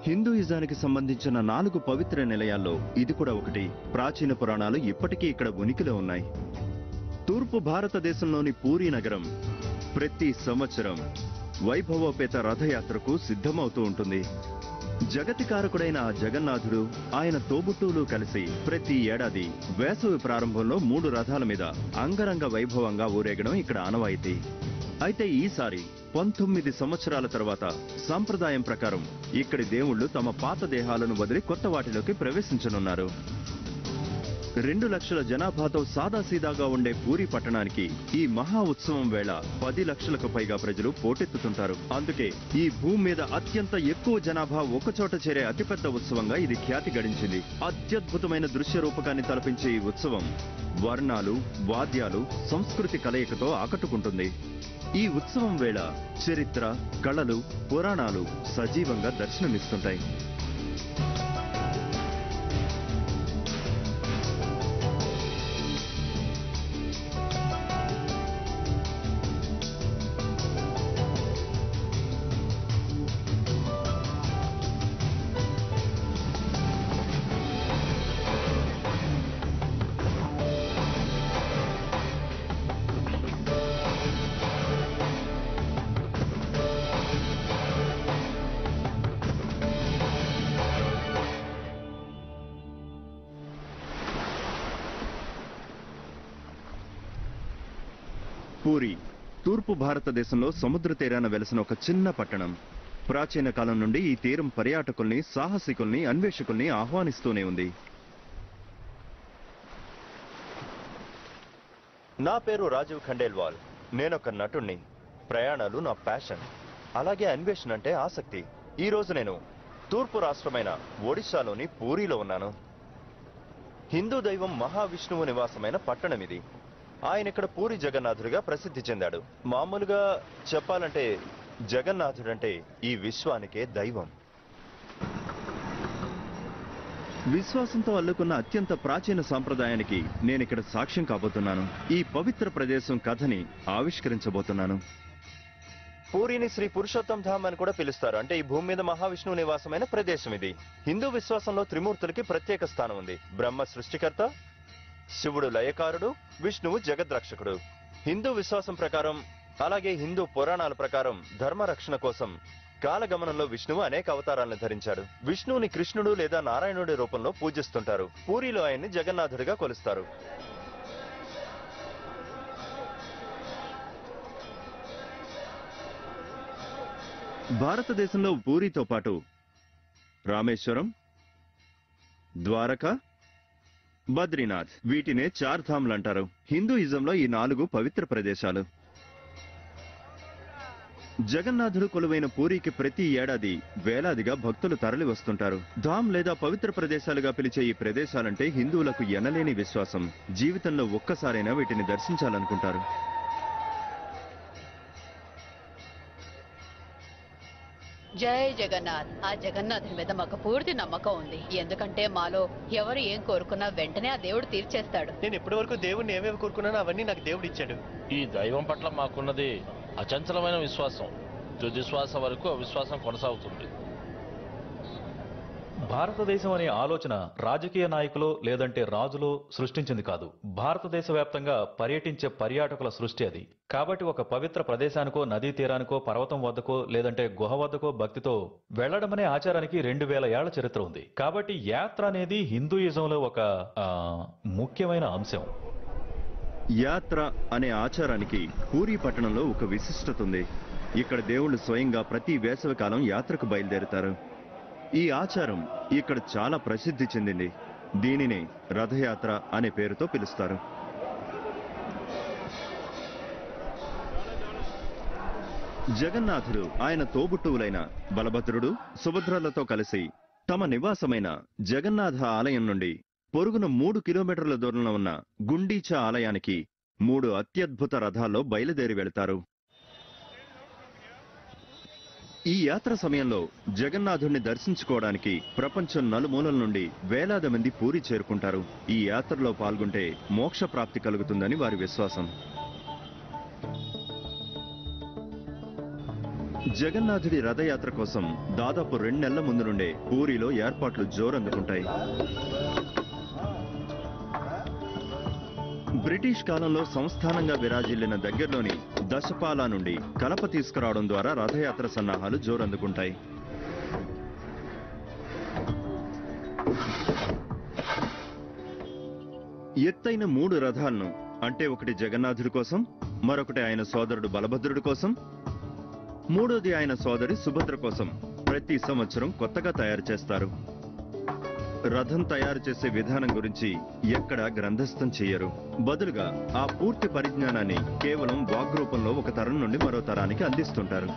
హిందూయిజానికి సంబంధించిన 4 పవిత్ర నిలయాల్లో ఇది కూడా ఒకటి. ప్రాచీన పురాణాలు ఇప్పటికీ ఇక్కడ ఉనికిలో ఉన్నాయి. తూర్పు భారతదేశంలోని పూరీ నగరం ప్రతి సంవత్సరం వైభవోపేత రథయాత్రకు సిద్ధమవుతూ ఉంటుంది. జగతికారకుడైన ఆ జగన్నాథుడు, ఆయన తోబుట్టువులు కలిసి ప్రతి ఏడాది వేసవి ప్రారంభంలో 3 రథాల మీద అంగరంగ వైభవంగా ఊరేగడం ఇక్కడ ఆనవాయితీ. అయితే ఈసారి 19 సంవత్సరాల తర్వాత సాంప్రదాయం ప్రకారం ఇక్కడి దేవుళ్లు తమ పాత దేహాలను వదిలి కొత్త వాటిలోకి ప్రవేశించనున్నారు. 2 లక్షల జనాభాతో సాదాసీదాగా ఉండే పూరీ పట్టణానికి ఈ మహా ఉత్సవం వేళ 10 లక్షలకు పైగా ప్రజలు పోటెత్తుతుంటారు. అందుకే ఈ భూమి మీద అత్యంత ఎక్కువ జనాభా ఒకచోట చేరే అతిపెద్ద ఉత్సవంగా ఇది ఖ్యాతి గడించింది. అత్యద్భుతమైన దృశ్య రూపకాన్ని తలపించే ఈ ఉత్సవం వర్ణాలు, వాద్యాలు, సంస్కృతి కలయికతో ఆకట్టుకుంటుంది. ఈ ఉత్సవం వేళ చరిత్ర, కళలు, పురాణాలు సజీవంగా దర్శనమిస్తుంటాయి. పూరీ తూర్పు భారతదేశంలో సముద్ర తీరాన వెలసిన ఒక చిన్న పట్టణం. ప్రాచీన కాలం నుండి ఈ తీరం పర్యాటకుల్ని, సాహసికుల్ని, అన్వేషకుల్ని ఆహ్వానిస్తూనే ఉంది. నా పేరు రాజీవ్ ఖండేల్వాల్. నేనొక నటుణ్ణి. ప్రయాణాలు నా ప్యాషన్, అలాగే అన్వేషణ అంటే ఆసక్తి. ఈ రోజు నేను తూర్పు రాష్ట్రమైన ఒడిశాలోని పూరీలో ఉన్నాను. హిందూ దైవం మహావిష్ణువు నివాసమైన పట్టణం ఇది. ఆయన ఇక్కడ పూరి జగన్నాథుడిగా ప్రసిద్ధి చెందాడు. మామూలుగా చెప్పాలంటే జగన్నాథుడంటే ఈ విశ్వానికే దైవం. విశ్వాసంతో అల్లుకున్న అత్యంత ప్రాచీన సాంప్రదాయానికి నేనిక్కడ సాక్ష్యం కాబోతున్నాను. ఈ పవిత్ర ప్రదేశం కథని ఆవిష్కరించబోతున్నాను. పూరిని శ్రీ పురుషోత్తం ధామ్ అని కూడా పిలుస్తారు. అంటే ఈ భూమి మీద మహావిష్ణువు నివాసమైన ప్రదేశం ఇది. హిందూ విశ్వాసంలో త్రిమూర్తులకి ప్రత్యేక స్థానం ఉంది. బ్రహ్మ సృష్టికర్త, శివుడు లయకారుడు, విష్ణువు జగద్రక్షకుడు. హిందూ విశ్వాసం ప్రకారం, అలాగే హిందూ పురాణాల ప్రకారం ధర్మరక్షణ కోసం కాలగమనంలో విష్ణువు అనేక అవతారాలను ధరించాడు. విష్ణువుని కృష్ణుడు లేదా నారాయణుడి రూపంలో పూజిస్తుంటారు. పూరిలో ఆయన్ని జగన్నాథుడిగా కొలుస్తారు. భారతదేశంలో పూరితో పాటు రామేశ్వరం, ద్వారకా, బద్రీనాథ్, వీటినే 4 ధామ్లు అంటారు. హిందూయిజంలో ఈ 4 పవిత్ర ప్రదేశాలు. జగన్నాథుడు కొలువైన పూరికి ప్రతి ఏడాది వేలాదిగా భక్తులు తరలి వస్తుంటారు. ధామ్ లేదా పవిత్ర ప్రదేశాలుగా పిలిచే ఈ ప్రదేశాలంటే హిందువులకు ఎనలేని విశ్వాసం. జీవితంలో ఒక్కసారైనా వీటిని దర్శించాలనుకుంటారు. జై జగన్నాథ్. ఆ జగన్నాథుని మీద మాకు పూర్తి నమ్మకం ఉంది. ఎందుకంటే మాలో ఎవరు ఏం కోరుకున్నా వెంటనే ఆ దేవుడు తీర్చేస్తాడు. నేను ఇప్పటి వరకు దేవుడిని ఏమేమి కోరుకున్నానో అవన్నీ నాకు దేవుడు ఇచ్చాడు. ఈ దైవం పట్ల మాకున్నది అచంచలమైన విశ్వాసం. తుది శ్వాస వరకు అవిశ్వాసం కొనసాగుతుంది. భారతదేశం అనే ఆలోచన రాజకీయ నాయకులు లేదంటే రాజులు సృష్టించింది కాదు. భారతదేశ వ్యాప్తంగా పర్యటించే పర్యాటకుల సృష్టి అది. కాబట్టి ఒక పవిత్ర ప్రదేశానికో, నదీ తీరానికో, పర్వతం వద్దకో లేదంటే గుహ వద్దకో భక్తితో వెళ్లడం అనే ఆచారానికి 2000 ఏళ్ల చరిత్ర ఉంది. కాబట్టి యాత్ర అనేది హిందూయిజంలో ఒక ముఖ్యమైన అంశం. యాత్ర అనే ఆచారానికి పూరీ పట్టణంలో ఒక విశిష్టత ఉంది. ఇక్కడ దేవుళ్లు స్వయంగా ప్రతి వేసవి కాలం యాత్రకు బయలుదేరుతారు. ఈ ఆచారం ఇక్కడ చాలా ప్రసిద్ధి చెందింది. దీనినే రథయాత్ర అనే పేరుతో పిలుస్తారు. జగన్నాథుడు ఆయన తోబుట్టువులైన బలభద్రుడు, సుభద్రలతో కలిసి తమ నివాసమైన జగన్నాథ ఆలయం నుండి పొరుగున 3 కిలోమీటర్ల దూరంలో ఉన్న గుండీచా ఆలయానికి 3 అత్యద్భుత రథాల్లో బయలుదేరి వెళతారు. ఈ యాత్ర సమయంలో జగన్నాథుడిని దర్శించుకోవడానికి ప్రపంచం నలుమూలల నుండి వేలాది మంది పూరి చేరుకుంటారు. ఈ యాత్రలో పాల్గొంటే మోక్ష ప్రాప్తి కలుగుతుందని వారి విశ్వాసం. జగన్నాథుడి రథయాత్ర కోసం దాదాపు 2 నెలల ముందు నుండే పూరిలో ఏర్పాట్లు జోరందుకుంటాయి. బ్రిటిష్ కాలంలో సంస్థానంగా విరాజిల్లిన దగ్గరలోని దశపాలా నుండి కలప తీసుకురావడం ద్వారా రథయాత్ర సన్నాహాలు జోరందుకుంటాయి. ఎత్తైన 3 రథాలను, అంటే ఒకటి జగన్నాథుడి కోసం, మరొకటి ఆయన సోదరుడు బలభద్రుడి కోసం, మూడోది ఆయన సోదరి సుభద్ర కోసం ప్రతి సంవత్సరం కొత్తగా తయారు చేస్తారు. రథం తయారు చేసే విధానం గురించి ఎక్కడా గ్రంథస్థం చెయ్యరు. బదులుగా ఆ పూర్తి పరిజ్ఞానాన్ని కేవలం వాగ్రూపంలో ఒక తరం నుండి మరో తరానికి అందిస్తుంటారు.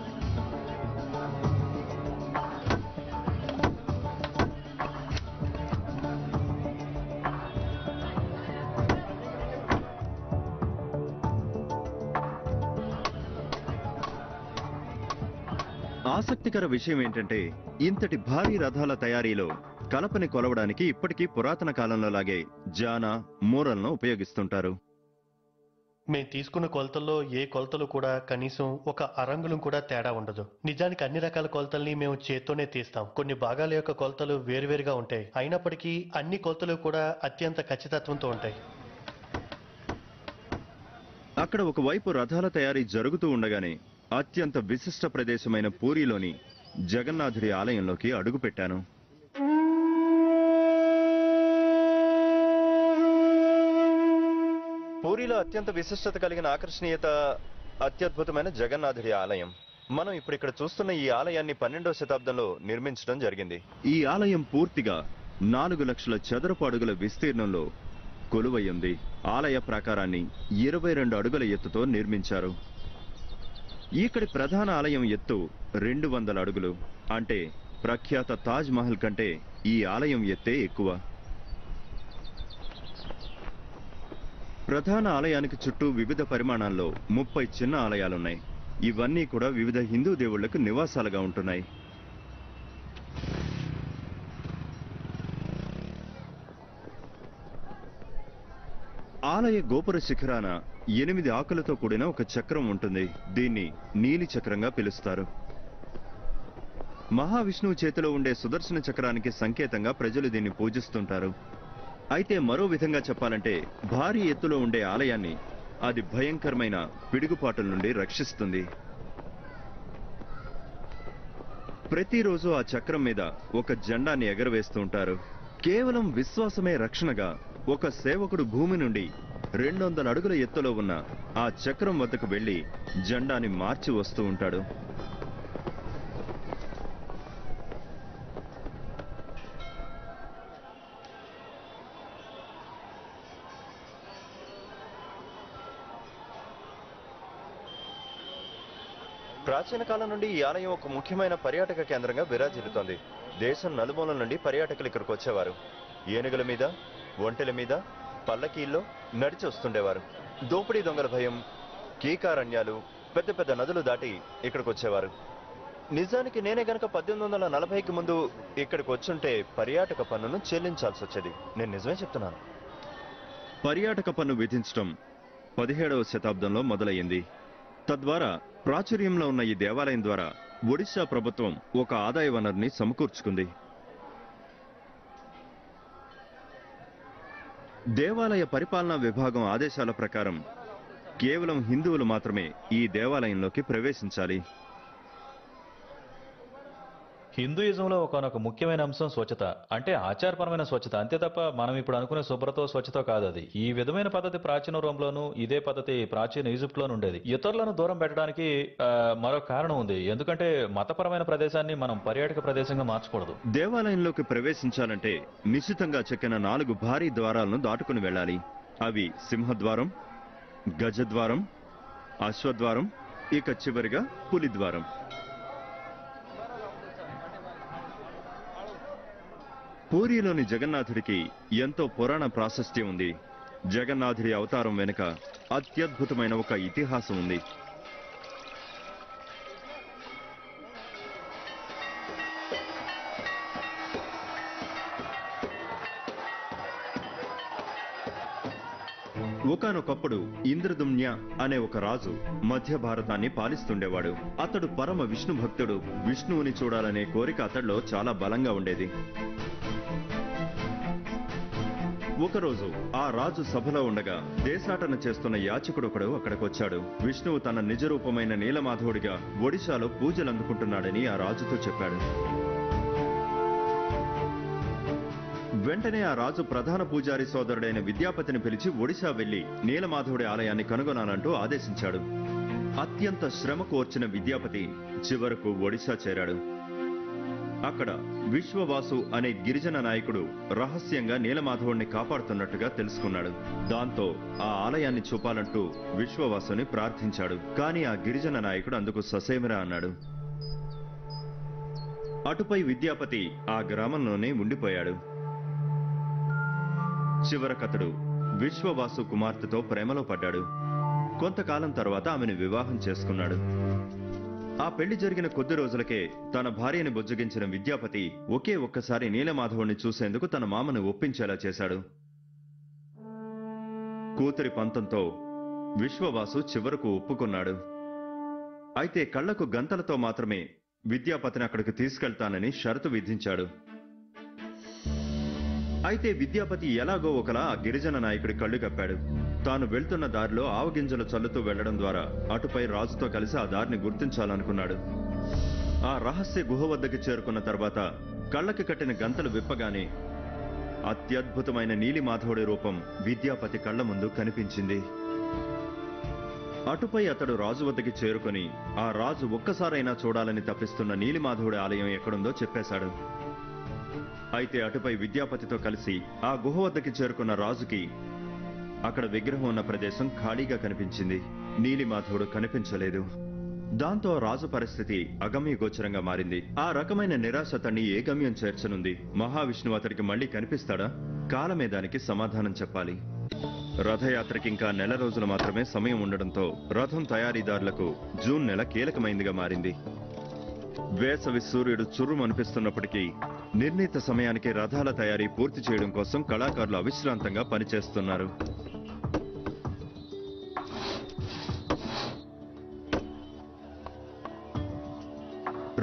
ఆసక్తికర విషయం ఏంటంటే, ఇంతటి భారీ రథాల తయారీలో కలపని కొలవడానికి ఇప్పటికీ పురాతన కాలంలో లాగే జానా, మూరలను ఉపయోగిస్తుంటారు. మేము తీసుకున్న కొలతల్లో ఏ కొలతలు కూడా కనీసం ఒక అరంగుళం కూడా తేడా ఉండదు. నిజానికి అన్ని రకాల కొలతల్ని మేము చేత్తోనే తీస్తాం. కొన్ని భాగాల యొక్క కొలతలు వేరువేరుగా ఉంటాయి, అయినప్పటికీ అన్ని కొలతలు కూడా అత్యంత ఖచ్చితత్వంతో ఉంటాయి. అక్కడ ఒకవైపు రథాల తయారీ జరుగుతూ ఉండగానే అత్యంత విశిష్ట ప్రదేశమైన పూరిలోని జగన్నాథుడి ఆలయంలోకి అడుగుపెట్టాను. పూరిలో అత్యంత విశిష్టత కలిగిన ఆకర్షణీయత అత్యద్భుతమైన జగన్నాథుడి ఆలయం. మనం ఇప్పుడు ఇక్కడ చూస్తున్న ఈ ఆలయాన్ని 12వ శతాబ్దంలో నిర్మించడం జరిగింది. ఈ ఆలయం పూర్తిగా 4 లక్షల చదరపు అడుగుల విస్తీర్ణంలో కొలువయ్యింది. ఆలయ ప్రాకారాన్ని 22 అడుగుల ఎత్తుతో నిర్మించారు. ఇక్కడి ప్రధాన ఆలయం ఎత్తు 200 అడుగులు. అంటే ప్రఖ్యాత తాజ్ మహల్ కంటే ఈ ఆలయం ఎత్తే ఎక్కువ. ప్రధాన ఆలయానికి చుట్టూ వివిధ పరిమాణాల్లో 30 చిన్న ఆలయాలున్నాయి. ఇవన్నీ కూడా వివిధ హిందూ దేవుళ్లకు నివాసాలుగా ఉంటున్నాయి. ఆలయ గోపుర శిఖరాన 8 ఆకులతో కూడిన ఒక చక్రం ఉంటుంది. దీన్ని నీలి చక్రంగా పిలుస్తారు. మహావిష్ణువు చేతిలో ఉండే సుదర్శన చక్రానికి సంకేతంగా ప్రజలు దీన్ని పూజిస్తుంటారు. అయితే మరో విధంగా చెప్పాలంటే, భారీ ఎత్తులో ఉండే ఆలయాన్ని అది భయంకరమైన పిడుగుపాటుల నుండి రక్షిస్తుంది. ప్రతిరోజు ఆ చక్రం మీద ఒక జెండాని ఎగరవేస్తూ ఉంటారు. కేవలం విశ్వాసమే రక్షణగా ఒక సేవకుడు భూమి నుండి 200 అడుగుల ఎత్తులో ఉన్న ఆ చక్రం వద్దకు వెళ్లి జెండాని మార్చి వస్తూ ఉంటాడు. ప్రాచీన కాలం నుండి ఈ ఆలయం ఒక ముఖ్యమైన పర్యాటక కేంద్రంగా విరాజిల్లుతోంది. దేశం నలుమూలల నుండి పర్యాటకులు ఇక్కడికి వచ్చేవారు. ఏనుగుల మీద, ఒంటెల మీద, పల్లకీల్లో నడిచి వస్తుండేవారు. దోపిడీ దొంగల భయం, కీకారణ్యాలు, పెద్ద పెద్ద నదులు దాటి ఇక్కడికి వచ్చేవారు. నిజానికి నేనే గనక 1840కి ముందు ఇక్కడికి వచ్చుంటే పర్యాటక పన్నును చెల్లించాల్సి వచ్చేది. నేను నిజమే చెప్తున్నాను. పర్యాటక పన్ను విధించడం 17వ శతాబ్దంలో మొదలయ్యింది. తద్వారా ప్రాచుర్యంలో ఉన్న ఈ దేవాలయం ద్వారా ఒడిశా ప్రభుత్వం ఒక ఆదాయ వనరుని సమకూర్చుకుంది. దేవాలయ పరిపాలనా విభాగం ఆదేశాల ప్రకారం కేవలం హిందువులు మాత్రమే ఈ దేవాలయంలోకి ప్రవేశించాలి. హిందూయిజంలో ఒకనొక ముఖ్యమైన అంశం స్వచ్ఛత. అంటే ఆచారపరమైన స్వచ్ఛత, అంతే తప్ప మనం ఇప్పుడు అనుకునే శుభ్రతో స్వచ్ఛతో కాదు అది. ఈ విధమైన పద్ధతి ప్రాచీన రోమ్లోను, ఇదే పద్ధతి ప్రాచీన ఈజిప్ట్లోనూ ఉండేది. ఇతరులను దూరం పెట్టడానికి మరో కారణం ఉంది. ఎందుకంటే మతపరమైన ప్రదేశాన్ని మనం పర్యాటక ప్రదేశంగా మార్చకూడదు. దేవాలయంలోకి ప్రవేశించాలంటే నిశ్చితంగా చెక్కిన 4 భారీ ద్వారాలను దాటుకుని వెళ్ళాలి. అవి సింహద్వారం, గజద్వారం, అశ్వద్వారం, ఇక చివరిగా పులిద్వారం. పూరిలోని జగన్నాథుడికి ఎంతో పురాణ ప్రాశస్త్యం ఉంది. జగన్నాథుడి అవతారం వెనుక అత్యద్భుతమైన ఒక ఇతిహాసం ఉంది. ఒకానొకప్పుడు ఇంద్రదుమ్న్య అనే ఒక రాజు మధ్య భారతాన్ని పాలిస్తుండేవాడు. అతడు పరమ విష్ణు భక్తుడు. విష్ణువుని చూడాలనే కోరిక అతడిలో చాలా బలంగా ఉండేది. ఒకరోజు ఆ రాజు సభలో ఉండగా దేశాటన చేస్తున్న యాచకుడొకడు అక్కడికొచ్చాడు. విష్ణువు తన నిజ రూపమైన నీలమాధవుడిగా ఒడిశాలో పూజలు అందుకుంటున్నాడని ఆ రాజుతో చెప్పాడు. వెంటనే ఆ రాజు ప్రధాన పూజారి సోదరుడైన విద్యాపతిని పిలిచి ఒడిశా వెళ్లి నీలమాధవుడి ఆలయాన్ని కనుగొనాలంటూ ఆదేశించాడు. అత్యంత శ్రమ కోర్చిన విద్యాపతి చివరకు ఒడిశా చేరాడు. అక్కడ విశ్వవాసు అనే గిరిజన నాయకుడు రహస్యంగా నీలమాధవుడిని కాపాడుతున్నట్టుగా తెలుసుకున్నాడు. దాంతో ఆ ఆలయాన్ని చూపాలంటూ విశ్వవాసుని ప్రార్థించాడు. కానీ ఆ గిరిజన నాయకుడు అందుకు ససేమిరా అన్నాడు. అటుపై విద్యాపతి ఆ గ్రామంలోనే ఉండిపోయాడు. చివరకతడు విశ్వవాసు కుమార్తెతో ప్రేమలో పడ్డాడు. కొంతకాలం తర్వాత ఆమెను వివాహం చేసుకున్నాడు. ఆ పెళ్లి జరిగిన కొద్ది రోజులకే తన భార్యని బుజ్జగించిన విద్యాపతి ఒకే ఒక్కసారి నీలమాధవుణ్ణి చూసేందుకు తన మామను ఒప్పించేలా చేశాడు. కూతురి పంతంతో విశ్వవాసు చివరకు ఒప్పుకున్నాడు. అయితే కళ్లకు గంతలతో మాత్రమే విద్యాపతిని అక్కడికి తీసుకెళ్తానని షరతు విధించాడు. అయితే విద్యాపతి ఎలాగో ఒకలా ఆ గిరిజన నాయకుడి కళ్ళు కప్పాడు. తాను వెళ్తున్న దారిలో ఆవగింజలు చల్లుతూ వెళ్లడం ద్వారా అటుపై రాజుతో కలిసి ఆ దారిని గుర్తించాలనుకున్నాడు. ఆ రహస్య గుహ వద్దకు చేరుకున్న తర్వాత కళ్ళకి కట్టిన గంతలు విప్పగానే అత్యద్భుతమైన నీలిమాధవుడి రూపం విద్యాపతి కళ్ల ముందు కనిపించింది. అటుపై అతడు రాజు వద్దకి చేరుకుని ఆ రాజు ఒక్కసారైనా చూడాలని తప్పిస్తున్న నీలిమాధవుడి ఆలయం ఎక్కడుందో చెప్పేశాడు. అయితే అటుపై విద్యాపతితో కలిసి ఆ గుహ వద్దకి చేరుకున్న రాజుకి అక్కడ విగ్రహం ఉన్న ప్రదేశం ఖాళీగా కనిపించింది. నీలిమాధవుడు కనిపించలేదు. దాంతో రాజు పరిస్థితి అగమ్యగోచరంగా మారింది. ఆ రకమైన నిరాశ అతన్ని ఏ గమ్యం చేర్చనుంది? మహావిష్ణువు అతడికి మళ్లీ కనిపిస్తాడా? కాలమే దానికి సమాధానం చెప్పాలి. రథయాత్రకి ఇంకా నెల రోజులు మాత్రమే సమయం ఉండడంతో రథం తయారీదారులకు జూన్ నెల కీలకమైందిగా మారింది. వేసవి సూర్యుడు చుర్రుమనిపిస్తున్నప్పటికీ నిర్ణీత సమయానికి రథాల తయారీ పూర్తి చేయడం కోసం కళాకారులు అవిశ్రాంతంగా పనిచేస్తున్నారు.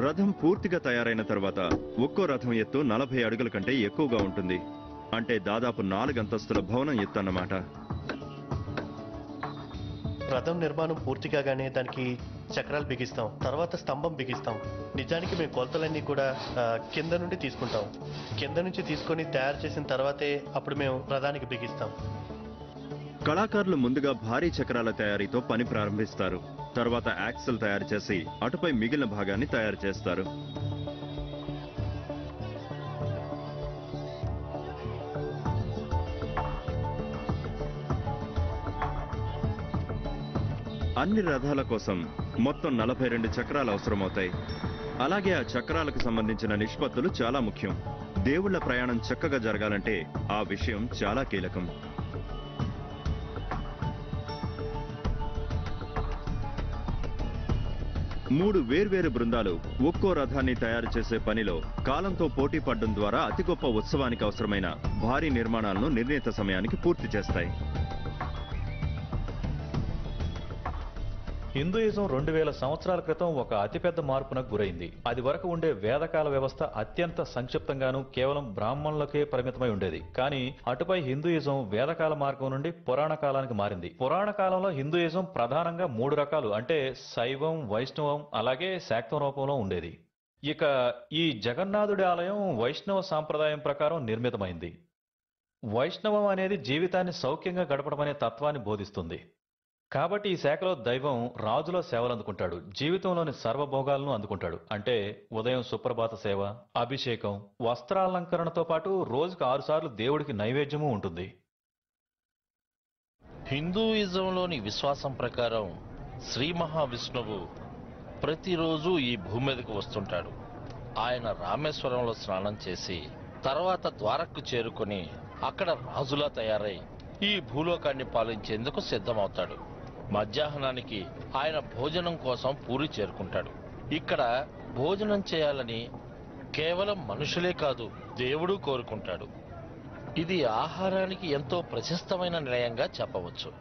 రథం పూర్తిగా తయారైన తర్వాత ఒక్కో రథం ఎత్తు 40 అడుగుల కంటే ఎక్కువగా ఉంటుంది. అంటే దాదాపు 4 అంతస్తుల భవనం ఎత్తు అన్నమాట. రథం నిర్మాణం పూర్తి కాగానే దానికి చక్రాలు బిగిస్తాం, తర్వాత స్తంభం బిగిస్తాం. నిజానికి మేము కొలతలన్నీ కూడా కింద నుండి తీసుకుంటాం. కింద నుంచి తీసుకొని తయారు చేసిన తర్వాతే అప్పుడు మేము రథానికి బిగిస్తాం. కళాకారులు ముందుగా భారీ చక్రాల తయారీతో పని ప్రారంభిస్తారు. తర్వాత యాక్సెల్ తయారు చేసి అటుపై మిగిలిన భాగాన్ని తయారు చేస్తారు. అన్ని రథాల కోసం మొత్తం 42 చక్రాలు అవసరమవుతాయి. అలాగే ఆ చక్రాలకు సంబంధించిన నిష్పత్తులు చాలా ముఖ్యం. దేవుళ్ల ప్రయాణం చక్కగా జరగాలంటే ఆ విషయం చాలా కీలకం. మూడు వేర్వేరు బృందాలు ఒక్కో రథాన్ని తయారు చేసే పనిలో కాలంతో పోటీ పడడం ద్వారా అతి గొప్ప ఉత్సవానికి అవసరమైన భారీ నిర్మాణాలను నిర్ణీత సమయానికి పూర్తి చేస్తాయి. హిందూయిజం 2000 సంవత్సరాల క్రితం ఒక అతిపెద్ద మార్పునకు గురైంది. అది వరకు ఉండే వేదకాల వ్యవస్థ అత్యంత సంక్షిప్తంగాను కేవలం బ్రాహ్మణులకే పరిమితమై ఉండేది. కానీ అటుపై హిందూయిజం వేదకాల మార్గం నుండి పురాణ కాలానికి మారింది. పురాణ కాలంలో హిందూయిజం ప్రధానంగా 3 రకాలు, అంటే శైవం, వైష్ణవం, అలాగే శాక్తం రూపంలో ఉండేది. ఇక ఈ జగన్నాథుడి ఆలయం వైష్ణవ సాంప్రదాయం ప్రకారం నిర్మితమైంది. వైష్ణవం అనేది జీవితాన్ని సౌఖ్యంగా గడపడమనే తత్వాన్ని బోధిస్తుంది. కాబట్టి ఈ శాఖలో దైవం రాజులో సేవలు అందుకుంటాడు, జీవితంలోని సర్వభోగాలను అందుకుంటాడు. అంటే ఉదయం సుప్రభాత సేవ, అభిషేకం, వస్త్రాలంకరణతో పాటు రోజుకు 6 సార్లు దేవుడికి నైవేద్యము ఉంటుంది. హిందూయిజంలోని విశ్వాసం ప్రకారం శ్రీ మహావిష్ణువు ప్రతిరోజు ఈ భూమి మీదకు వస్తుంటాడు. ఆయన రామేశ్వరంలో స్నానం చేసి తర్వాత ద్వారక్కు చేరుకొని అక్కడ రాజులా తయారై ఈ భూలోకాన్ని పాలించేందుకు సిద్ధమవుతాడు. మధ్యాహ్నానికి ఆయన భోజనం కోసం పూరి చేరుకుంటాడు. ఇక్కడ భోజనం చేయాలని కేవలం మనుషులే కాదు, దేవుడు కోరుకుంటాడు. ఇది ఆహారానికి ఎంతో ప్రశస్తమైన నిలయంగా చెప్పవచ్చు.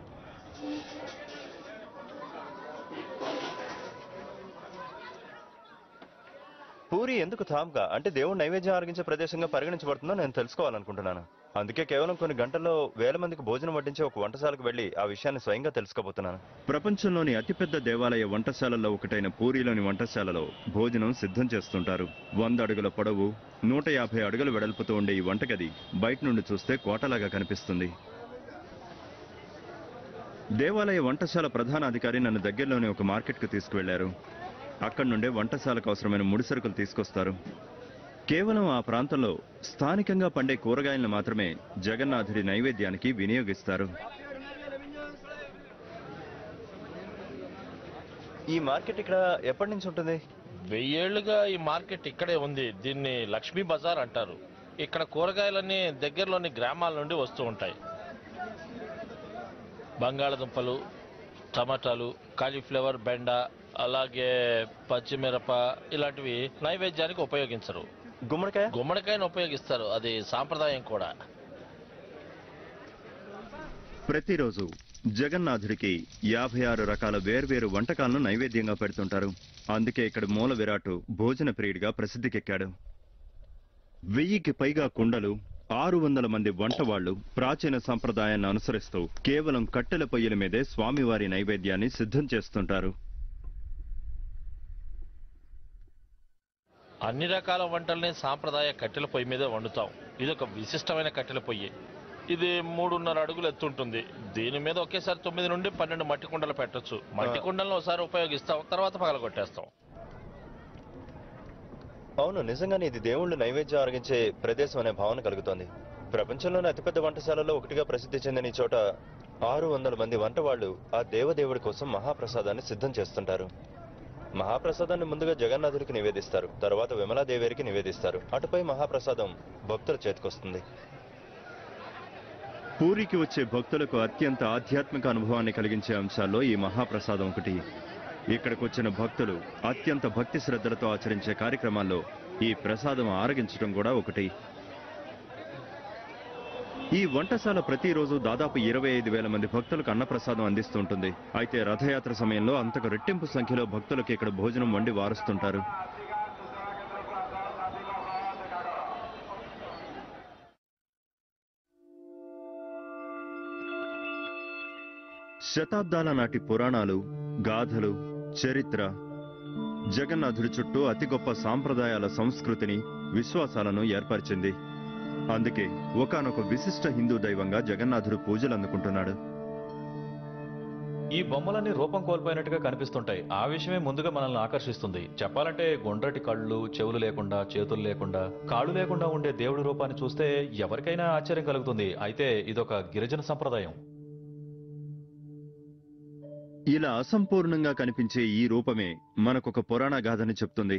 పూరి ఎందుకు థామ్గా అంటే దేవుడు నైవేద్యం ఆరగించే ప్రదేశంగా పరిగణించబడుతుందో నేను తెలుసుకోవాలనుకుంటున్నాను. అందుకే కేవలం కొన్ని గంటల్లో వేల మందికి భోజనం వడ్డించే ఒక వంటశాలకు వెళ్లి ఆ విషయాన్ని స్వయంగా తెలుసుకోబోతున్నాను. ప్రపంచంలోని అతిపెద్ద దేవాలయ వంటశాలల్లో ఒకటైన పూరిలోని వంటశాలలో భోజనం సిద్ధం చేస్తుంటారు. 100 అడుగుల పొడవు, 150 అడుగుల వెడల్పుతో ఉండే ఈ వంటగది బయట నుండి చూస్తే కోటలాగా కనిపిస్తుంది. దేవాలయ వంటశాల ప్రధానాధికారి నన్ను దగ్గరలోని ఒక మార్కెట్కు తీసుకువెళ్లారు. అక్కడి నుండే వంటశాలకు అవసరమైన ముడిసరుకులు తీసుకొస్తారు. కేవలం ఆ ప్రాంతంలో స్థానికంగా పండే కూరగాయలను మాత్రమే జగన్నాథుడి నైవేద్యానికి వినియోగిస్తారు. ఈ మార్కెట్ ఇక్కడ ఎప్పటి నుంచి ఉంటుంది? 1000 ఏళ్లుగా ఈ మార్కెట్ ఇక్కడే ఉంది. దీన్ని లక్ష్మీ బజార్ అంటారు. ఇక్కడ కూరగాయలన్నీ దగ్గరలోని గ్రామాల నుండి వస్తూ ఉంటాయి. బంగాళదుంపలు, టమాటాలు, కాలీఫ్లవర్, బెండ, అలాగే పచ్చిమిరప ఇలాంటివి నైవేద్యానికి ఉపయోగించరు. గుమ్మడికాయను ఉపయోగిస్తారు. అది సాంప్రదాయం కూడా. ప్రతిరోజు జగన్నాథుడికి 56 రకాల వేర్వేరు వంటకాలను నైవేద్యంగా పెడుతుంటారు. అందుకే ఇక్కడ మూల విరాటు భోజన ప్రియుడిగా ప్రసిద్ధికెక్కాడు. 1000కి పైగా కుండలు, 600 మంది వంటవాళ్లు ప్రాచీన సంప్రదాయాన్ని అనుసరిస్తూ కేవలం కట్టెల పొయ్యిల మీదే స్వామివారి నైవేద్యాన్ని సిద్ధం చేస్తుంటారు. అన్ని రకాల వంటల్ని సాంప్రదాయ కట్టెల పొయ్యి మీద వండుతాం. ఇది ఒక విశిష్టమైన కట్టెల పొయ్యి. ఇది 3.5 అడుగులు ఎత్తుంటుంది. దీని మీద ఒకేసారి 9 నుండి 12 మట్టి కుండలు పెట్టొచ్చు. మట్టి కుండలను ఒకసారి ఉపయోగిస్తాం, తర్వాత పగలగొట్టేస్తాం. అవును, నిజంగానే ఇది దేవుళ్ళు నైవేద్యం ఆరగించే ప్రదేశం అనే భావన కలుగుతోంది. ప్రపంచంలోని అతిపెద్ద వంటశాలలో ఒకటిగా ప్రసిద్ధి చెందిన ఈ చోట 600 మంది వంటవాళ్లు ఆ దేవదేవుడి కోసం మహాప్రసాదాన్ని సిద్ధం చేస్తుంటారు. మహాప్రసాదాన్ని ముందుగా జగన్నాథుడికి నివేదిస్తారు, తర్వాత విమలాదేవికి నివేదిస్తారు. అటుపై మహాప్రసాదం భక్తుల చేతికొస్తుంది. పూరికి వచ్చే భక్తులకు అత్యంత ఆధ్యాత్మిక అనుభవాన్ని కలిగించే అంశాల్లో ఈ మహాప్రసాదం ఒకటి. ఇక్కడికి వచ్చిన భక్తులు అత్యంత భక్తి శ్రద్ధలతో ఆచరించే కార్యక్రమాల్లో ఈ ప్రసాదం ఆరగించడం కూడా ఒకటి. ఈ వంటశాల ప్రతిరోజు దాదాపు 25,000 మంది భక్తులకు అన్నప్రసాదం అందిస్తుంటుంది. అయితే రథయాత్ర సమయంలో అంతకు రెట్టింపు సంఖ్యలో భక్తులకు ఇక్కడ భోజనం వండి వారుస్తుంటారు. శతాబ్దాల నాటి పురాణాలు, గాథలు, చరిత్ర జగన్నాథుడి చుట్టూ అతి గొప్ప సాంప్రదాయాల సంస్కృతిని, విశ్వాసాలను ఏర్పరిచింది. అందుకే ఒకానొక విశిష్ట హిందూ దైవంగా జగన్నాథుడు పూజలు అందుకుంటున్నాడు. ఈ బొమ్మలన్నీ రూపం కోల్పోయినట్టుగా కనిపిస్తుంటాయి. ఆ విషయమే ముందుగా మనల్ని ఆకర్షిస్తుంది. చెప్పాలంటే గుండ్రటి కళ్ళు, చెవులు లేకుండా, చేతులు లేకుండా, కాళ్ళు లేకుండా ఉండే దేవుడి రూపాన్ని చూస్తే ఎవరికైనా ఆశ్చర్యం కలుగుతుంది. అయితే ఇదొక గిరిజన సంప్రదాయం. ఇలా అసంపూర్ణంగా కనిపించే ఈ రూపమే మనకొక పురాణ గాథని చెప్తుంది.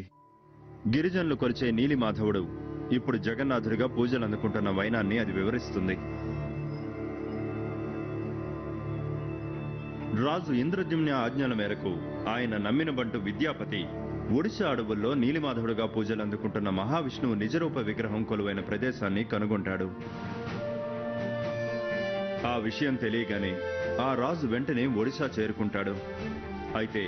గిరిజనులు కొలిచే నీలిమాధవుడు ఇప్పుడు జగన్నాథుడిగా పూజలు అందుకుంటున్న వైనాన్ని అది వివరిస్తుంది. రాజు ఇంద్రద్యుమ్న ఆజ్ఞల మేరకు ఆయన నమ్మిన బంటు విద్యాపతి ఒడిశా అడవుల్లో నీలిమాధవుడుగా పూజలు అందుకుంటున్న మహావిష్ణువు నిజరూప విగ్రహం కొలువైన ప్రదేశాన్ని కనుగొంటాడు. ఆ విషయం తెలియగానే ఆ రాజు వెంటనే ఒడిశా చేరుకుంటాడు. అయితే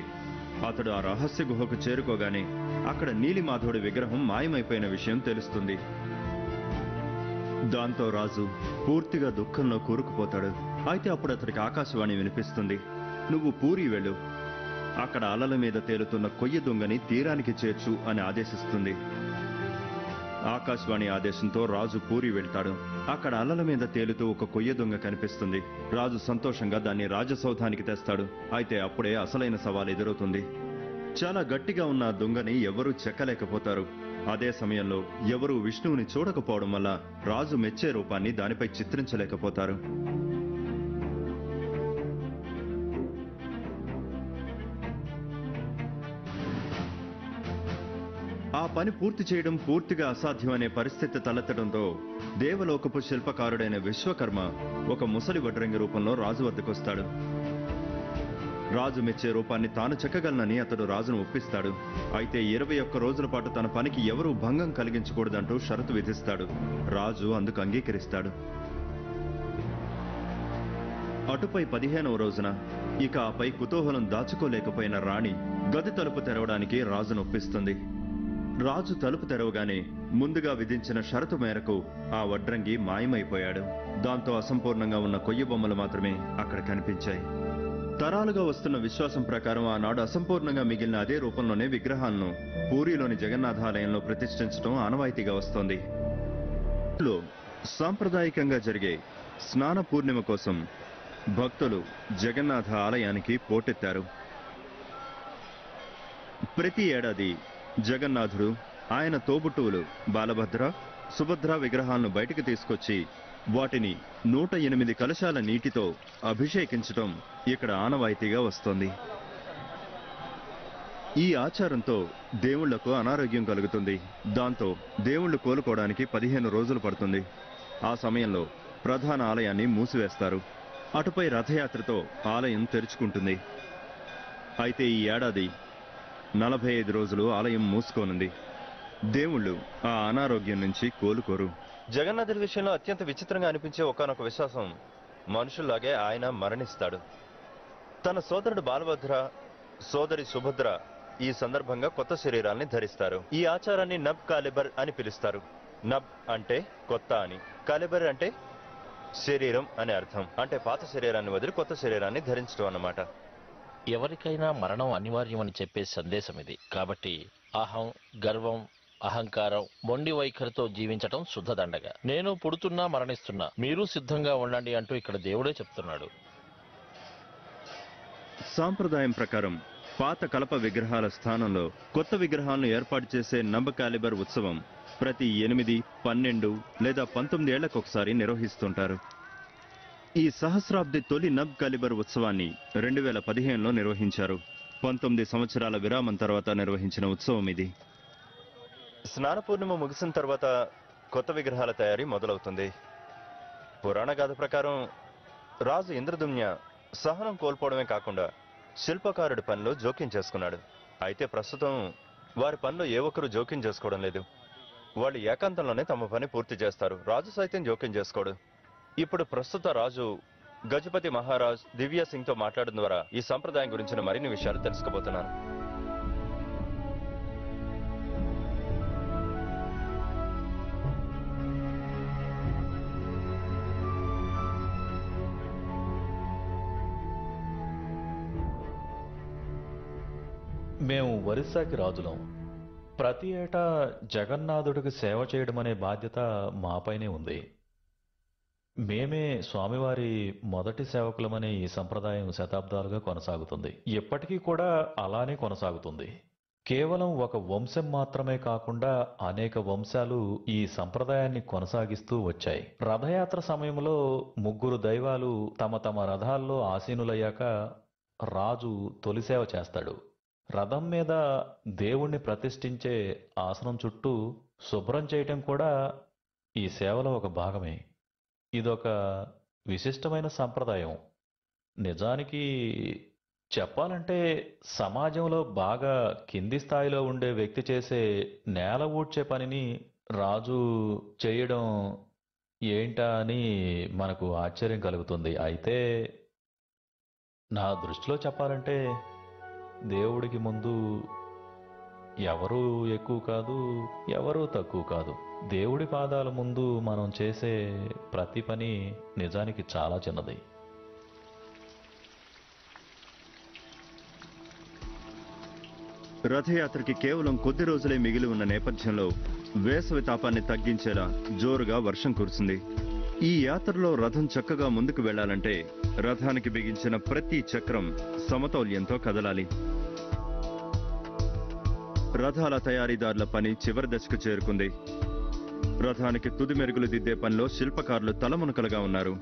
అతడు ఆ రహస్య గుహకు చేరుకోగానే అక్కడ నీలిమాధవుడి విగ్రహం మాయమైపోయిన విషయం తెలుస్తుంది. దాంతో రాజు పూర్తిగా దుఃఖంలో కూరుకుపోతాడు. అయితే అప్పుడు అతడికి ఆకాశవాణి వినిపిస్తుంది. నువ్వు పూరి వెళ్ళు, అక్కడ అలల మీద తేలుతున్న కొయ్య దొంగని తీరానికి చేర్చు అని ఆదేశిస్తుంది. ఆకాశవాణి ఆదేశంతో రాజు పూరి వెళ్తాడు. అక్కడ అలల మీద తేలుతూ ఒక కొయ్య దొంగ కనిపిస్తుంది. రాజు సంతోషంగా దాన్ని రాజసౌధానికి తెస్తాడు. అయితే అప్పుడే అసలైన సవాల్ ఎదురవుతుంది. చాలా గట్టిగా ఉన్న ఆ దొంగని ఎవరూ చెక్కలేకపోతారు. అదే సమయంలో ఎవరూ విష్ణువుని చూడకపోవడం వల్ల రాజు మెచ్చే రూపాన్ని దానిపై చిత్రించలేకపోతారు. ఆ పని పూర్తి చేయడం పూర్తిగా అసాధ్యమనే పరిస్థితి తలెత్తడంతో దేవలోకపు శిల్పకారుడైన విశ్వకర్మ ఒక ముసలి వడ్రంగి రూపంలో రాజు వద్దకొస్తాడు. రాజు మెచ్చే రూపాన్ని తాను చెక్కగలనని అతడు రాజును ఒప్పిస్తాడు. అయితే 21 రోజుల పాటు తన పనికి ఎవరూ భంగం కలిగించకూడదంటూ షరతు విధిస్తాడు. రాజు అందుకు అంగీకరిస్తాడు. అటుపై 15వ రోజున ఇక ఆపై కుతూహలం దాచుకోలేకపోయిన రాణి గది తలుపు తెరవడానికి రాజును ఒప్పిస్తుంది. రాజు తలుపు తెరవగానే ముందుగా విధించిన షరతు మేరకు ఆ వడ్రంగి మాయమైపోయాడు. దాంతో అసంపూర్ణంగా ఉన్న కొయ్య బొమ్మలు మాత్రమే అక్కడ కనిపించాయి. తరాలుగా వస్తున్న విశ్వాసం ప్రకారం ఆనాడు అసంపూర్ణంగా మిగిలిన అదే రూపంలోనే విగ్రహాలను పూరిలోని జగన్నాథాలయంలో ప్రతిష్ఠించడం ఆనవాయితీగా వస్తోంది. సాంప్రదాయకంగా జరిగే స్నాన పూర్ణిమ కోసం భక్తులు జగన్నాథ ఆలయానికి పోటెత్తారు. ప్రతి ఏడాది జగన్నాథుడు, ఆయన తోబుట్టువులు బాలభద్ర, సుభద్ర విగ్రహాలను బయటకు తీసుకొచ్చి వాటిని 108 కలశాల నీటితో అభిషేకించటం ఇక్కడ ఆనవాయితీగా వస్తోంది. ఈ ఆచారంతో దేవుళ్లకు అనారోగ్యం కలుగుతుంది. దాంతో దేవుళ్లు కోలుకోవడానికి 15 రోజులు పడుతుంది. ఆ సమయంలో ప్రధాన ఆలయాన్ని మూసివేస్తారు. అటుపై రథయాత్రతో ఆలయం తెరుచుకుంటుంది. అయితే ఈ ఏడాది 45 రోజులు ఆలయం మూసుకోనుంది. దేవుళ్ళు ఆ అనారోగ్యం నుంచి కోలుకోరు. జగన్నాథుడి విషయంలో అత్యంత విచిత్రంగా అనిపించే ఒకానొక విశ్వాసం, మనుషుల్లాగే ఆయన మరణిస్తాడు. తన సోదరుడు బాలభద్ర, సోదరి సుభద్ర ఈ సందర్భంగా కొత్త శరీరాల్ని ధరిస్తారు. ఈ ఆచారాన్ని నబ్ కాలిబర్ అని పిలుస్తారు. నబ్ అంటే కొత్త అని, కాలిబర్ అంటే శరీరం అని అర్థం. అంటే పాత శరీరాన్ని వదిలి కొత్త శరీరాన్ని ధరించడం అన్నమాట. ఎవరికైనా మరణం అనివార్యమని చెప్పే సందేశం ఇది. కాబట్టి అహం, గర్వం, అహంకారం, మొండి వైఖరితో జీవించటం శుద్ధదండగా. నేను పుడుతున్నా మరణిస్తున్నా, మీరు సిద్ధంగా ఉండండి అంటూ ఇక్కడ దేవుడే చెప్తున్నాడు. సాంప్రదాయం ప్రకారం పాత కలప విగ్రహాల స్థానంలో కొత్త విగ్రహాలను ఏర్పాటు చేసే నబ్ కాలిబర్ ఉత్సవం ప్రతి 8, 12 లేదా 19 ఏళ్లకొకసారి నిర్వహిస్తుంటారు. ఈ సహస్రాబ్ది తొలి నబ్ కాలిబర్ ఉత్సవాన్ని 2015లో నిర్వహించారు. 19 సంవత్సరాల విరామం తర్వాత నిర్వహించిన ఉత్సవం ఇది. స్నాన పూర్ణిమ ముగిసిన తర్వాత కొత్త విగ్రహాల తయారీ మొదలవుతుంది. పురాణ గాథ ప్రకారం రాజు ఇంద్రదుమ్య సహనం కోల్పోవడమే కాకుండా శిల్పకారుడి పనిలో జోక్యం చేసుకున్నాడు. అయితే ప్రస్తుతం వారి పనిలో ఏ ఒక్కరూ జోక్యం చేసుకోవడం లేదు. వాళ్ళు ఏకాంతంలోనే తమ పని పూర్తి చేస్తారు. రాజు సైతం జోక్యం చేసుకోడు. ఇప్పుడు ప్రస్తుత రాజు గజపతి మహారాజ్ దివ్య సింగ్ తో మాట్లాడడం ద్వారా ఈ సంప్రదాయం గురించిన మరిన్ని విషయాలు తెలుసుకోబోతున్నాను. మేము ఒరిస్సాకి రాజులం. ప్రతి ఏటా జగన్నాథుడికి సేవ చేయడం అనే బాధ్యత మాపైనే ఉంది. మేమే స్వామివారి మొదటి సేవకులమనే ఈ సంప్రదాయం శతాబ్దాలుగా కొనసాగుతుంది. ఎప్పటికీ కూడా అలానే కొనసాగుతుంది. కేవలం ఒక వంశం మాత్రమే కాకుండా అనేక వంశాలు ఈ సంప్రదాయాన్ని కొనసాగిస్తూ వచ్చాయి. రథయాత్ర సమయంలో 3 దైవాలు తమ తమ రథాల్లో ఆసీనులయ్యాక రాజు తొలి సేవ చేస్తాడు. రథం మీద దేవుణ్ణి ప్రతిష్ఠించే ఆసనం చుట్టూ శుభ్రం చేయటం కూడా ఈ సేవలో ఒక భాగమే. ఇదొక విశిష్టమైన సంప్రదాయం. నిజానికి చెప్పాలంటే సమాజంలో బాగా కింది స్థాయిలో ఉండే వ్యక్తి చేసే నేల ఊడ్చే పనిని రాజు చేయడం ఏంటా అని మనకు ఆశ్చర్యం కలుగుతుంది. అయితే నా దృష్టిలో చెప్పాలంటే దేవుడికి ముందు ఎవరూ ఎక్కువ కాదు, ఎవరూ తక్కువ కాదు. దేవుడి పాదాల ముందు మనం చేసే ప్రతి పని నిజానికి చాలా చిన్నది. రథయాత్రకి కేవలం కొద్ది రోజులే మిగిలి ఉన్న నేపథ్యంలో వేసవి తాపాన్ని తగ్గించేలా జోరుగా వర్షం కురిసింది. ఈ యాత్రలో రథం చక్కగా ముందుకు వెళ్లాలంటే రథానికి బిగించిన ప్రతి చక్రం సమతౌల్యంతో కదలాలి. రథాల తయారీదారుల పని చివరి దశకు చేరుకుంది. రథానికి తుది మెరుగులు దిద్దే పనిలో శిల్పకారులు తలమునకలుగా ఉన్నారు.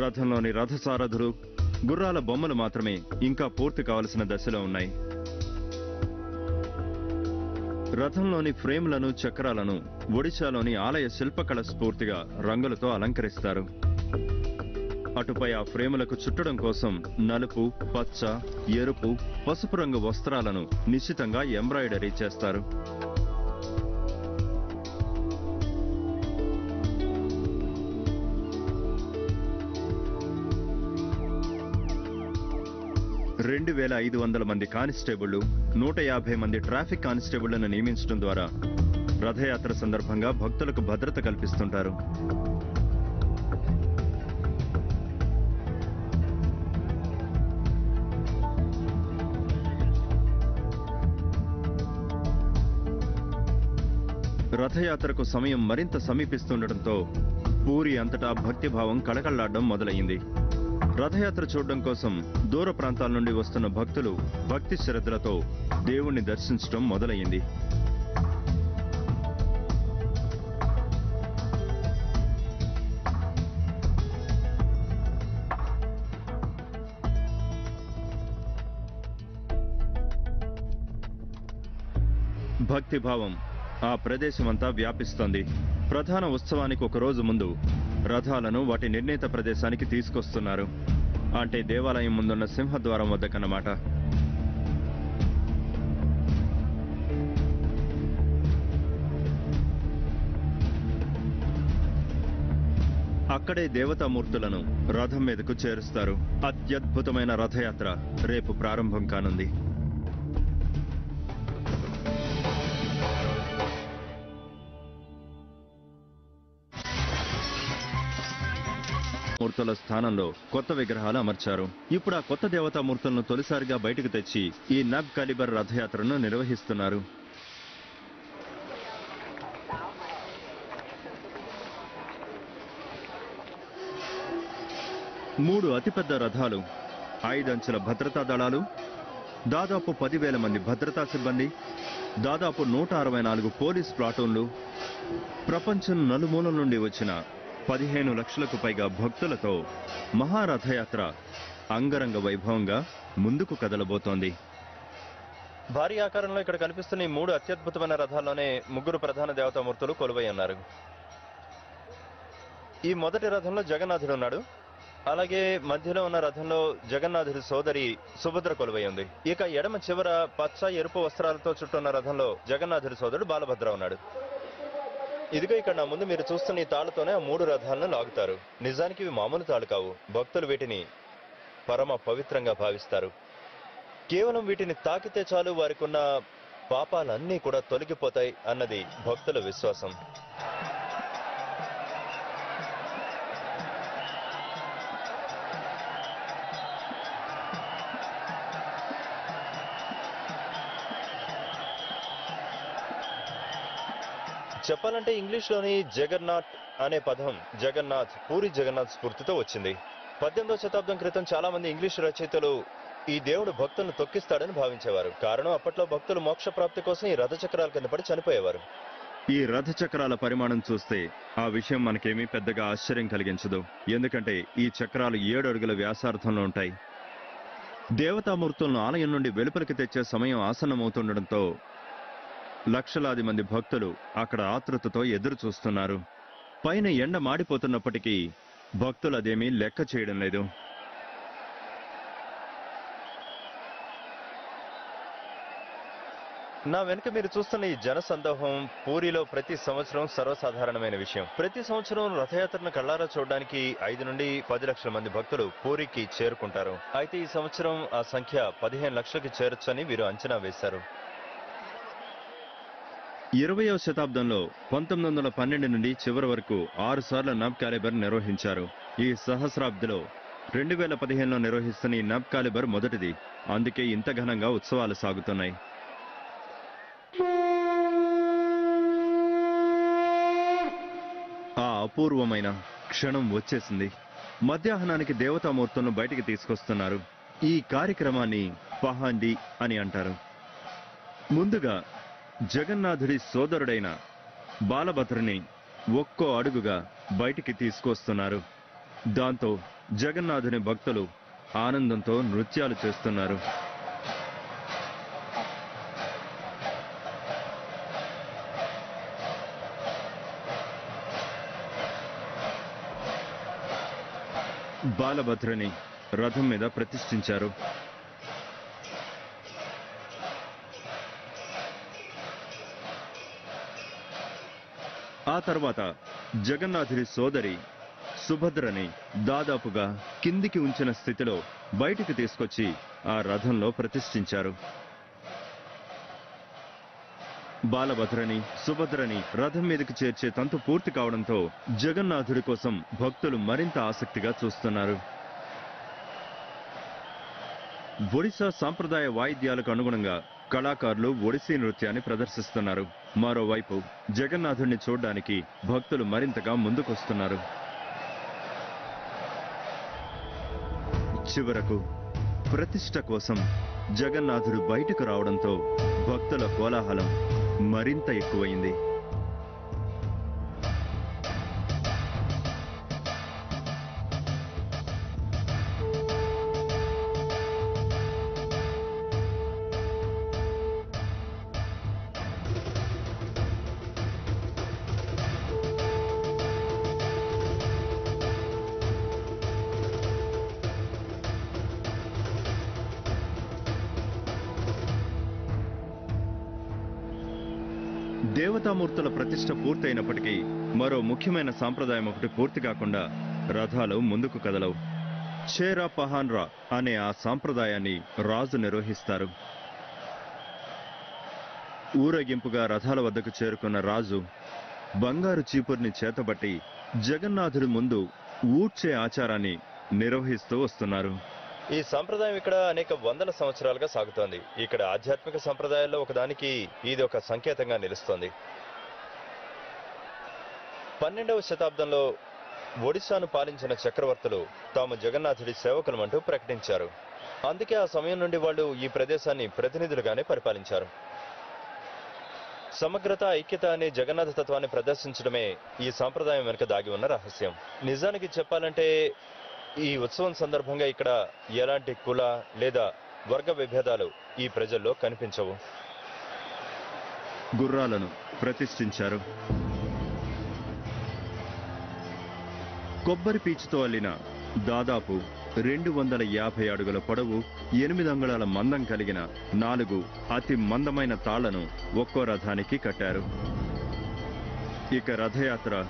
రథంలోని రథసారథులు, గుర్రాల బొమ్మలు మాత్రమే ఇంకా పూర్తి కావలసిన దశలో ఉన్నాయి. రథంలోని ఫ్రేమ్లను, చక్రాలను ఒడిశాలోని ఆలయ శిల్పకళ స్ఫూర్తిగా రంగులతో అలంకరిస్తారు. అటుపై ఆ ఫ్రేములకు చుట్టడం కోసం నలుపు, పచ్చ, ఎరుపు, పసుపు రంగు వస్త్రాలను నిశ్చితంగా ఎంబ్రాయిడరీ చేస్తారు. 2500 మంది కానిస్టేబుళ్లు 150 మంది ట్రాఫిక్ కానిస్టేబుళ్లను నియమించడం ద్వారా రథయాత్ర సందర్భంగా భక్తులకు భద్రత కల్పిస్తుంటారు. రథయాత్రకు సమయం మరింత సమీపిస్తుండటంతో పూరి అంతటా భక్తిభావం కళకళ్లాడడం మొదలయ్యింది. రథయాత్ర చూడడం కోసం దూర ప్రాంతాల నుండి వస్తున్న భక్తులు భక్తి శ్రద్ధలతో దేవుణ్ణి దర్శించడం మొదలయ్యింది. భక్తిభావం ఆ ప్రదేశమంతా వ్యాపిస్తోంది. ప్రధాన ఉత్సవానికి ఒక రోజు ముందు రథాలను వాటి నిర్ణీత ప్రదేశానికి తీసుకొస్తున్నారు. అంటే దేవాలయం ముందున్న సింహద్వారం వద్దకన్నమాట. అక్కడే దేవతామూర్తులను రథం మీదకు చేరుస్తారు. అత్యద్భుతమైన రథయాత్ర రేపు ప్రారంభం కానుంది. మూర్తుల స్థానంలో కొత్త విగ్రహాలు అమర్చారు. ఇప్పుడు ఆ కొత్త దేవతామూర్తులను తొలిసారిగా బయటకు తెచ్చి ఈ నబ్ కాలిబర్ రథయాత్రను నిర్వహిస్తున్నారు. మూడు అతిపెద్ద రథాలు, 5 అంచెల భద్రతా దళాలు, దాదాపు 10,000 మంది భద్రతా సిబ్బంది, దాదాపు 164 పోలీస్ ప్లాటూన్లు, ప్రపంచం నలుమూలల నుండి వచ్చిన 15 లక్షలకు పైగా భక్తులతో మహారథయాత్ర అంగరంగ వైభవంగా ముందుకు కదలబోతోంది. భారీ ఆకారంలో ఇక్కడ కనిపిస్తున్న ఈ 3 అత్యద్భుతమైన రథాల్లోనే 3 ప్రధాన దేవతామూర్తులు కొలువై ఉన్నారు. ఈ మొదటి రథంలో జగన్నాథుడు ఉన్నాడు. అలాగే మధ్యలో ఉన్న రథంలో జగన్నాథుడి సోదరి సుభద్ర కొలువై ఉంది. ఇక ఎడమ చివర పచ్చ ఎరుపు వస్త్రాలతో చుట్టున్న రథంలో జగన్నాథుడి సోదరుడు బాలభద్ర ఉన్నాడు. ఇదిగో ఇక్కడ నా ముందు మీరు చూస్తున్న ఈ తాళ్లతోనే ఆ 3 రథాలను లాగుతారు. నిజానికి ఇవి మామూలు తాళ్ళు కావు. భక్తులు వీటిని పరమ పవిత్రంగా భావిస్తారు. కేవలం వీటిని తాకితే చాలు వారికి ఉన్న పాపాలన్నీ కూడా తొలగిపోతాయి అన్నది భక్తుల విశ్వాసం. చెప్పాలంటే ఇంగ్లీష్లోని జగన్నాథ్ అనే పదం జగన్నాథ్, పూరి జగన్నాథ్ స్ఫూర్తితో వచ్చింది. 18వ శతాబ్దం క్రితం చాలా మంది ఇంగ్లీష్ రచయితలు ఈ దేవుడు భక్తులను తొక్కిస్తాడని భావించేవారు. కారణం అప్పట్లో భక్తులు మోక్ష ప్రాప్తి కోసం ఈ రథచక్రాల కింద పడి చనిపోయేవారు. ఈ రథచక్రాల పరిమాణం చూస్తే ఆ విషయం మనకేమీ పెద్దగా ఆశ్చర్యం కలిగించదు. ఎందుకంటే ఈ చక్రాలు 7 అడుగుల వ్యాసార్థంలో ఉంటాయి. దేవతామూర్తులను ఆలయం నుండి వెలుపలికి తెచ్చే సమయం ఆసన్నమవుతుండటంతో లక్షలాది మంది భక్తులు అక్కడ ఆతృతతో ఎదురు చూస్తున్నారు. పైన ఎండ మాడిపోతున్నప్పటికీ భక్తులు అదేమీ లెక్క చేయడం లేదు. నా వెనుక మీరు చూస్తున్న ఈ జన సందోహం పూరిలో ప్రతి సంవత్సరం సర్వసాధారణమైన విషయం. ప్రతి సంవత్సరం రథయాత్రను కళ్ళారా చూడడానికి 5 నుండి 10 లక్షల మంది భక్తులు పూరికి చేరుకుంటారు. అయితే ఈ సంవత్సరం ఆ సంఖ్య 15 లక్షలకి చేరొచ్చని వీరు అంచనా వేశారు. 20వ శతాబ్దంలో 1912 నుండి చివరి వరకు 6 సార్లు నబ్ కాలిబర్ నిర్వహించారు. ఈ సహస్రాబ్దిలో 2015లో నిర్వహిస్తున్న ఈ నబ్ కాలిబర్ మొదటిది. అందుకే ఇంత ఘనంగా ఉత్సవాలు సాగుతున్నాయి. ఆ అపూర్వమైన క్షణం వచ్చేసింది. మధ్యాహ్నానికి దేవతామూర్తులను బయటికి తీసుకొస్తున్నారు. ఈ కార్యక్రమాన్ని పహాండి అని అంటారు. ముందుగా జగన్నాథుడి సోదరుడైన బాలభద్రని ఒక్కో అడుగుగా బయటికి తీసుకొస్తున్నారు. దాంతో జగన్నాథుని భక్తులు ఆనందంతో నృత్యాలు చేస్తున్నారు. బాలభద్రని రథం మీద ప్రతిష్ఠించారు. ఆ తర్వాత జగన్నాథుడి సోదరి సుభద్రని దాదాపుగా కిందికి ఉంచిన స్థితిలో బయటికి తీసుకొచ్చి ఆ రథంలో ప్రతిష్ఠించారు. బాలభద్రని, సుభద్రని రథం మీదకి చేర్చే తంతు పూర్తి కావడంతో జగన్నాథుడి కోసం భక్తులు మరింత ఆసక్తిగా చూస్తున్నారు. ఒడిశా సాంప్రదాయ వాయిద్యాలకు అనుగుణంగా కళాకారులు ఒడిశీ నృత్యాన్ని ప్రదర్శిస్తున్నారు. మరోవైపు జగన్నాథుడిని చూడ్డానికి భక్తులు మరింతగా ముందుకొస్తున్నారు. చివరకు ప్రతిష్ఠ కోసం జగన్నాథుడు బయటకు రావడంతో భక్తుల కోలాహలం మరింత ఎక్కువైంది. దేవతామూర్తుల ప్రతిష్ఠ పూర్తయినప్పటికీ మరో ముఖ్యమైన సాంప్రదాయం ఒకటి పూర్తి కాకుండా రథాలు ముందుకు కదలవు. చేరా పహాన్రా అనే ఆ సాంప్రదాయాన్ని రాజు నిర్వహిస్తారు. ఊరేగింపుగా రథాల వద్దకు చేరుకున్న రాజు బంగారు చీపుర్ని చేతబట్టి జగన్నాథుడి ముందు ఊడ్చే ఆచారాన్ని నిర్వహిస్తూ వస్తున్నారు. ఈ సంప్రదాయం ఇక్కడ అనేక వందల సంవత్సరాలుగా సాగుతోంది. ఇక్కడ ఆధ్యాత్మిక సంప్రదాయాల్లో ఒకదానికి ఇది ఒక సంకేతంగా నిలుస్తోంది. 12వ శతాబ్దంలో ఒడిశాను పాలించిన చక్రవర్తులు తాము జగన్నాథుడి సేవకులమంటూ ప్రకటించారు. అందుకే ఆ సమయం నుండి వాళ్ళు ఈ ప్రదేశాన్ని ప్రతినిధులుగానే పరిపాలించారు. సమగ్రత, ఐక్యత అనే జగన్నాథ తత్వాన్ని ప్రదర్శించడమే ఈ సాంప్రదాయం వెనుక దాగి ఉన్న రహస్యం. నిజానికి చెప్పాలంటే ఈ ఉత్సవం సందర్భంగా ఇక్కడ ఎలాంటి కుల లేదా వర్గ విభేదాలు ఈ ప్రజల్లో కనిపించవు. గుర్రాలను ప్రతిష్ఠించారు. కొబ్బరి పీచుతో అల్లిన దాదాపు 250 అడుగుల పొడవు, 8 అంగుళాల మందం కలిగిన 4 అతి మందమైన తాళ్లను ఒక్కో రథానికి కట్టారు. ఇక రథయాత్ర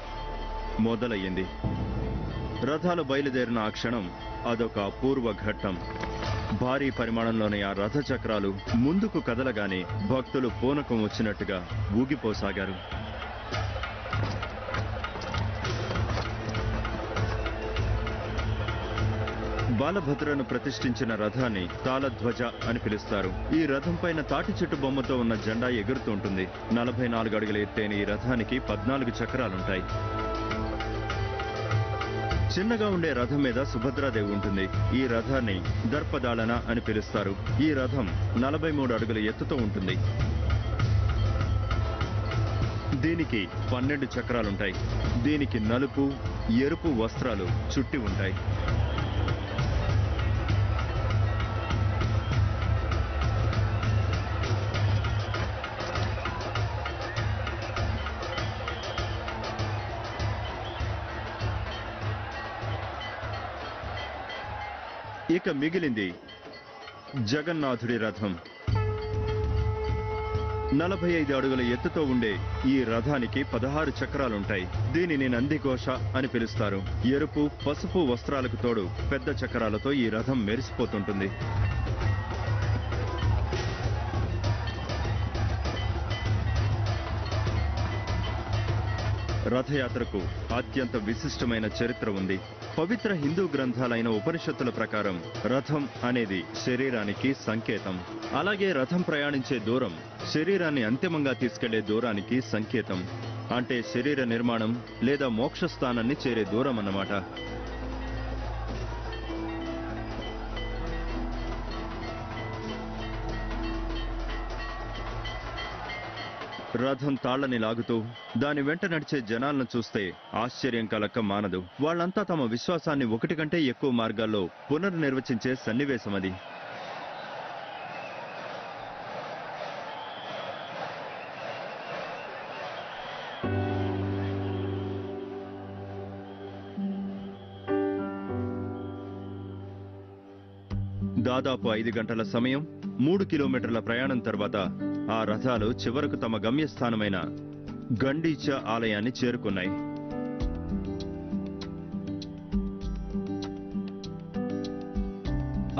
మొదలయ్యింది. రథాలు బయలుదేరిన ఆ క్షణం అదొక అపూర్వ ఘట్టం. భారీ పరిమాణంలోని ఆ రథ చక్రాలు ముందుకు కదలగానే భక్తులు పూనకం వచ్చినట్టుగా ఊగిపోసాగారు. బాలభద్రను ప్రతిష్ఠించిన రథాన్ని తాళధ్వజ అని పిలుస్తారు. ఈ రథం పైన తాటి చెట్టు బొమ్మతో ఉన్న జెండా ఎగురుతూ ఉంటుంది. 44 అడుగుల ఎత్తైన ఈ రథానికి 14 చక్రాలుంటాయి. చిన్నగా ఉండే రథం మీద సుభద్రాదేవి ఉంటుంది. ఈ రథాన్ని దర్పదాళన అని పిలుస్తారు. ఈ రథం 43 అడుగుల ఎత్తుతో ఉంటుంది. దీనికి 12 చక్రాలుంటాయి. దీనికి నలుపు, ఎరుపు వస్త్రాలు చుట్టి ఉంటాయి. ఇక మిగిలింది జగన్నాథుడి రథం. 45 అడుగుల ఎత్తుతో ఉండే ఈ రథానికి 16 చక్రాలుంటాయి. దీనిని నందిఘోష అని పిలుస్తారు. ఎరుపు, పసుపు వస్త్రాలకు తోడు పెద్ద చక్రాలతో ఈ రథం మెరిసిపోతుంటుంది. రథయాత్రకు అత్యంత విశిష్టమైన చరిత్ర ఉంది. పవిత్ర హిందూ గ్రంథాలైన ఉపనిషత్తుల ప్రకారం రథం అనేది శరీరానికి సంకేతం. అలాగే రథం ప్రయాణించే దూరం శరీరాన్ని అంతిమంగా తీసుకెళ్లే దూరానికి సంకేతం. అంటే శరీర నిర్మాణం లేదా మోక్షస్థానాన్ని చేరే దూరం అన్నమాట. రథం తాళ్లని లాగుతూ దాని వెంట నడిచే జనాలను చూస్తే ఆశ్చర్యం కలక్క మానదు. వాళ్ళంతా తమ విశ్వాసాన్ని ఒకటి కంటే ఎక్కువ మార్గాల్లో పునర్నిర్వచించే సన్నివేశం అది. దాదాపు 5 గంటల సమయం, 3 కిలోమీటర్ల ప్రయాణం తర్వాత ఆ రథాలు చివరకు తమ గమ్యస్థానమైన గండీచా ఆలయాన్ని చేరుకున్నాయి.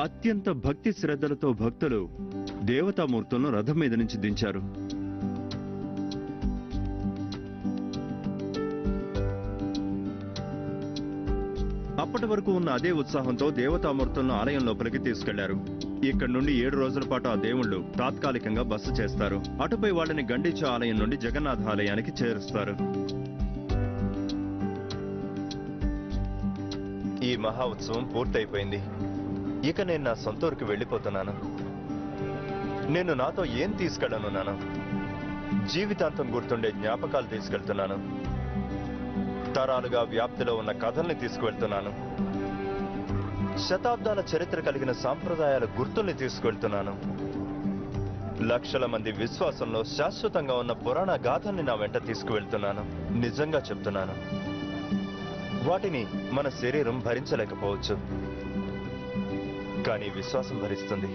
అత్యంత భక్తి శ్రద్ధలతో భక్తులు దేవతామూర్తులను రథం మీద నుంచి దించారు. అప్పటి వరకు ఉన్న అదే ఉత్సాహంతో దేవతామూర్తులను ఆలయం లోపలికి తీసుకెళ్లారు. ఇక్కడ నుండి 7 రోజుల పాటు ఆ దేవుళ్ళు తాత్కాలికంగా బస చేస్తారు. అటుపై వాళ్ళని గండిచా ఆలయం నుండి జగన్నాథ ఆలయానికి చేరుస్తారు. ఈ మహా ఉత్సవం పూర్తయిపోయింది. ఇక నేను నా సొంత ఊరికి వెళ్ళిపోతున్నాను. నేను నాతో ఏం తీసుకెళ్ళనున్నాను? జీవితాంతం గుర్తుండే జ్ఞాపకాలు తీసుకెళ్తున్నాను. తరాలుగా వ్యాప్తిలో ఉన్న కథల్ని తీసుకువెళ్తున్నాను. శతాబ్దాల చరిత్ర కలిగిన సాంప్రదాయాల గుర్తుల్ని తీసుకువెళ్తున్నాను. లక్షల మంది విశ్వాసంలో శాశ్వతంగా ఉన్న పురాణ గాథల్ని నా వెంట తీసుకువెళ్తున్నాను. నిజంగా చెప్తున్నాను, వాటిని మన శరీరం భరించలేకపోవచ్చు, కానీ విశ్వాసం భరిస్తుంది.